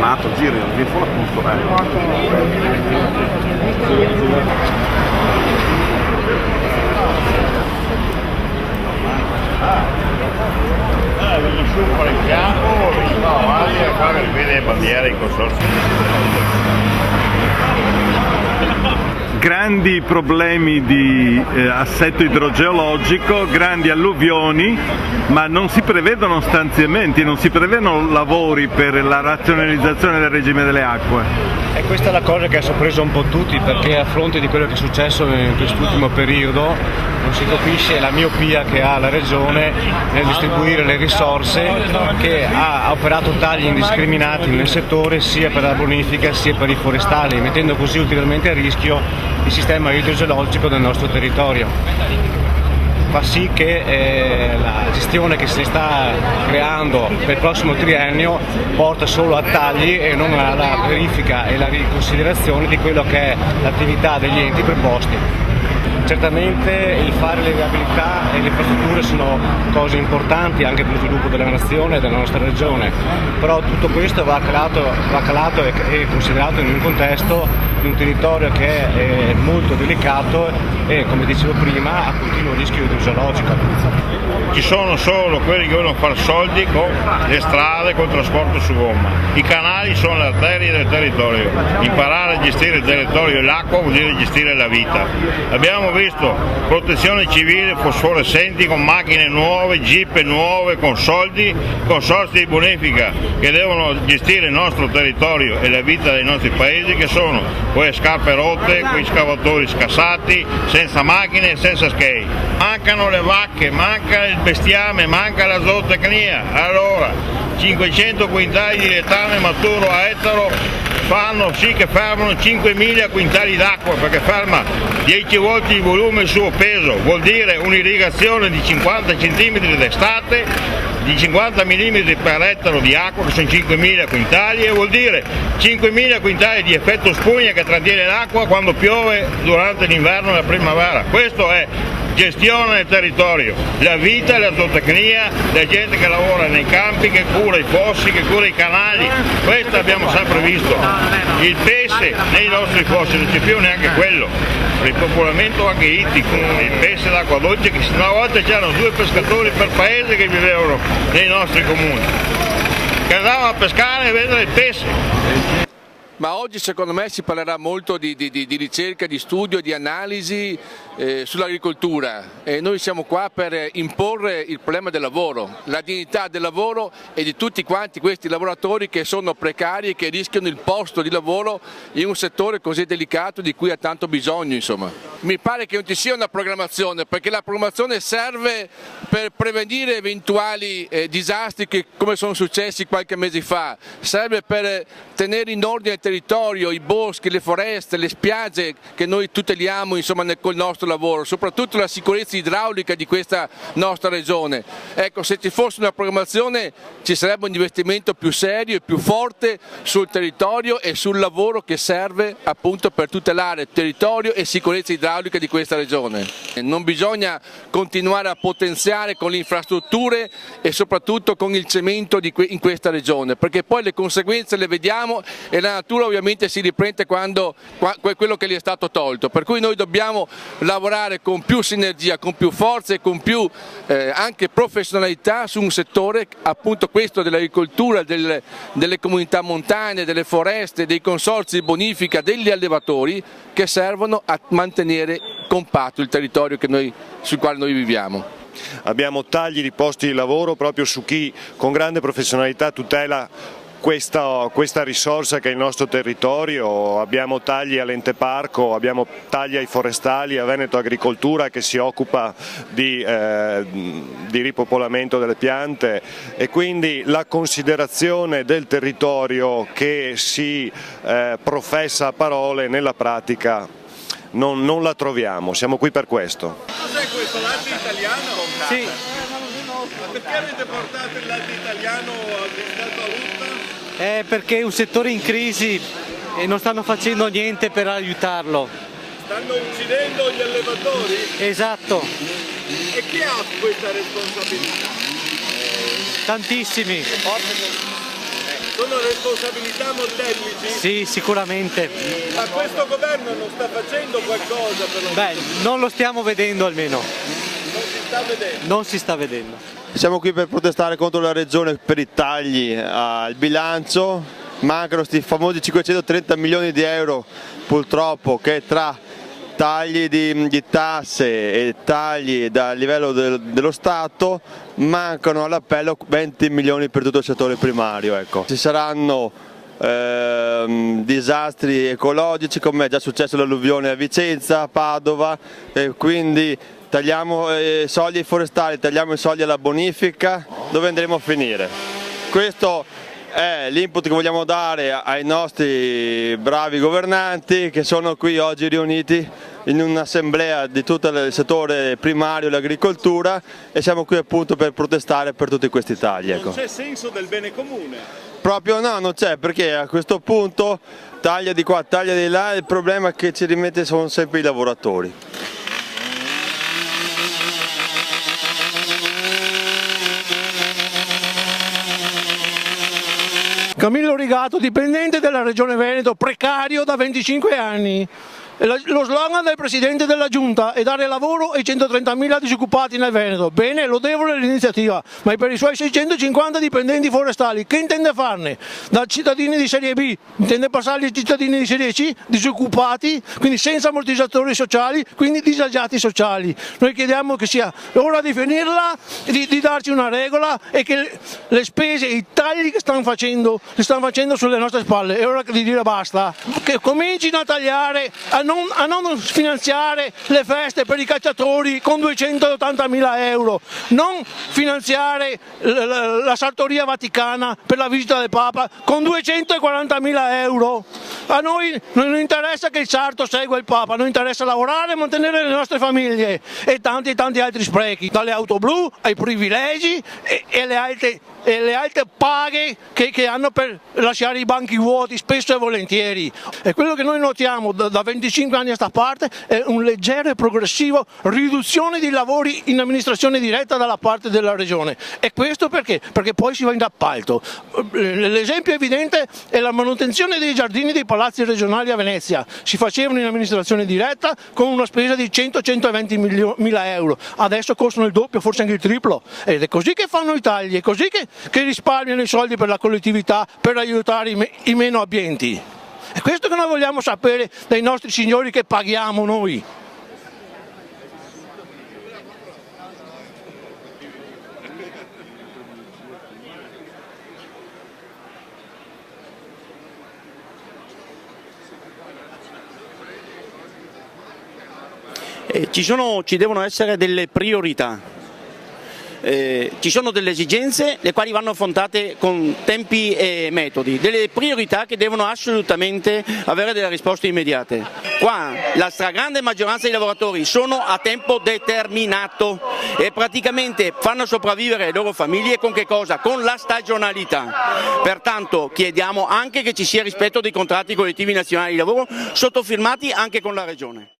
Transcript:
Renato, giri fuori appunto. Vengo su un po' in fianco, vengo avanti a fare vedere le bandiere in consorzio. Grandi problemi di assetto idrogeologico, grandi alluvioni, ma non si prevedono stanziamenti, non si prevedono lavori per la razionalizzazione del regime delle acque. E questa è la cosa che ha sorpreso un po' tutti, perché a fronte di quello che è successo in quest'ultimo periodo non si capisce la miopia che ha la Regione nel distribuire le risorse, che ha operato tagli indiscriminati nel settore sia per la bonifica sia per i forestali, mettendo così ulteriormente a rischio il sistema idrogeologico del nostro territorio. Fa sì che la gestione che si sta creando per il prossimo triennio porta solo a tagli e non alla verifica e alla riconsiderazione di quello che è l'attività degli enti preposti. Certamente il fare le viabilità e le infrastrutture sono cose importanti anche per lo sviluppo della nazione e della nostra regione, però tutto questo va calato e considerato in un contesto di un territorio che è molto delicato e, come dicevo prima, a continuo rischio idrogeologico. Ci sono solo quelli che vogliono fare soldi con le strade, con il trasporto su gomma. I canali sono le arterie del territorio. Imparare a gestire il territorio e l'acqua vuol dire gestire la vita. Abbiamo visto protezione civile fosforescenti con macchine nuove, jeep nuove, con soldi, consorzi di bonifica che devono gestire il nostro territorio e la vita dei nostri paesi, che sono quelle scarpe rotte, quei scavatori scassati, senza macchine e senza skate. Mancano le vacche, manca il bestiame, manca la zootecnia. Allora 500 quintali di letame maturo a ettaro fanno sì che fermano 5.000 quintali d'acqua, perché ferma 10 volte il volume il suo peso, vuol dire un'irrigazione di 50 cm d'estate, di 50 mm per ettaro di acqua, che sono 5.000 quintali, e vuol dire 5.000 quintali di effetto spugna che trattiene l'acqua quando piove durante l'inverno e la primavera. Questo è gestione del territorio, la vita e la zootecnia, la gente che lavora nei campi, che cura i fossi, che cura i canali. Questo abbiamo sempre visto. Il pesce nei nostri fossi non c'è più neanche quello, il popolamento anche ittico, il pesce d'acqua dolce, che una volta c'erano 2 pescatori per paese che vivevano nei nostri comuni, che andavano a pescare e vendere il pesce. Ma oggi secondo me si parlerà molto di ricerca, di studio, di analisi sull'agricoltura, e noi siamo qua per imporre il problema del lavoro, la dignità del lavoro e di tutti quanti questi lavoratori che sono precari e che rischiano il posto di lavoro in un settore così delicato di cui ha tanto bisogno, insomma. Mi pare che non ci sia una programmazione, perché la programmazione serve per prevenire eventuali disastri che, come sono successi qualche mese fa, serve per tenere in ordine il territorio, i boschi, le foreste, le spiagge che noi tuteliamo, insomma, col nostro lavoro, soprattutto la sicurezza idraulica di questa nostra regione. Ecco, se ci fosse una programmazione ci sarebbe un investimento più serio e più forte sul territorio e sul lavoro che serve appunto per tutelare il territorio e sicurezza idraulica di questa regione. Non bisogna continuare a potenziare con le infrastrutture e soprattutto con il cemento in questa regione, perché poi le conseguenze le vediamo e la natura ovviamente si riprende quando quello che gli è stato tolto, per cui noi dobbiamo lavorare con più sinergia, con più forza e con più anche professionalità su un settore, appunto questo dell'agricoltura, delle comunità montane, delle foreste, dei consorzi di bonifica, degli allevatori, che servono a mantenere compatto il territorio sul quale noi viviamo. Abbiamo tagli di posti di lavoro proprio su chi con grande professionalità tutela questa risorsa che è il nostro territorio. Abbiamo tagli all'ente parco, abbiamo tagli ai forestali, a Veneto Agricoltura che si occupa di ripopolamento delle piante, e quindi la considerazione del territorio che si professa a parole nella pratica non la troviamo, siamo qui per questo. Cos'è questo, latte italiano? Sì. Ma perché avete portato il latte italiano al distretto Alutta? Perché è un settore in crisi e non stanno facendo niente per aiutarlo. Stanno uccidendo gli allevatori? Esatto. E chi ha questa responsabilità? Tantissimi. Sono responsabilità molteplici? Sì, sicuramente. Ma questo governo non sta facendo qualcosa per lo Beh, non lo stiamo vedendo almeno. Non si sta vedendo? Non si sta vedendo. Siamo qui per protestare contro la Regione per i tagli al bilancio. Mancano questi famosi 530 milioni di euro purtroppo, che tra tagli di tasse e tagli dal livello dello Stato mancano all'appello 20 milioni per tutto il settore primario. Ecco. Ci saranno disastri ecologici, come è già successo l'alluvione a Vicenza, a Padova, quindi tagliamo soldi forestali, tagliamo i soldi alla bonifica, dove andremo a finire? Questo è l'input che vogliamo dare ai nostri bravi governanti che sono qui oggi riuniti in un'assemblea di tutto il settore primario e l'agricoltura, e siamo qui appunto per protestare per tutti questi tagli. Ecco. Non c'è senso del bene comune? Proprio no, non c'è, perché a questo punto taglia di qua, taglia di là, il problema è che ci rimette sono sempre i lavoratori. Camillo Rigato, dipendente della Regione Veneto, precario da 25 anni. Lo slogan del Presidente della Giunta è dare lavoro ai 130.000 disoccupati nel Veneto. Bene, lodevole l'iniziativa, ma per i suoi 650 dipendenti forestali che intende farne? Da cittadini di serie B intende passarli ai cittadini di serie C, disoccupati, quindi senza ammortizzatori sociali, quindi disagiati sociali. Noi chiediamo che sia ora di finirla, di darci una regola, e che le spese, i tagli che stanno facendo, li stanno facendo sulle nostre spalle. È ora di dire basta, che comincino a tagliare, a non finanziare le feste per i cacciatori con 280.000 euro, non finanziare la sartoria vaticana per la visita del Papa con 240.000 euro. A noi non interessa che il sarto segua il Papa, noi interessa lavorare e mantenere le nostre famiglie, e tanti altri sprechi, dalle auto blu ai privilegi e le alte paghe che hanno per lasciare i banchi vuoti spesso e volentieri. E quello che noi notiamo da 25 anni a sta parte è un leggero e progressivo riduzione di lavori in amministrazione diretta dalla parte della Regione. E questo perché? Perché poi si va in appalto. L'esempio evidente è la manutenzione dei giardini dei palazzi regionali a Venezia. Si facevano in amministrazione diretta con una spesa di 100-120 mila euro, adesso costano il doppio, forse anche il triplo, ed è così che fanno i tagli, è così che risparmiano i soldi per la collettività, per aiutare i meno abbienti. È questo che noi vogliamo sapere dai nostri signori che paghiamo noi. Ci devono essere delle priorità. Ci sono delle esigenze le quali vanno affrontate con tempi e metodi, delle priorità che devono assolutamente avere delle risposte immediate. Qua la stragrande maggioranza dei lavoratori sono a tempo determinato e praticamente fanno sopravvivere le loro famiglie con che cosa? Con la stagionalità. Pertanto chiediamo anche che ci sia rispetto dei contratti collettivi nazionali di lavoro sottofirmati anche con la Regione.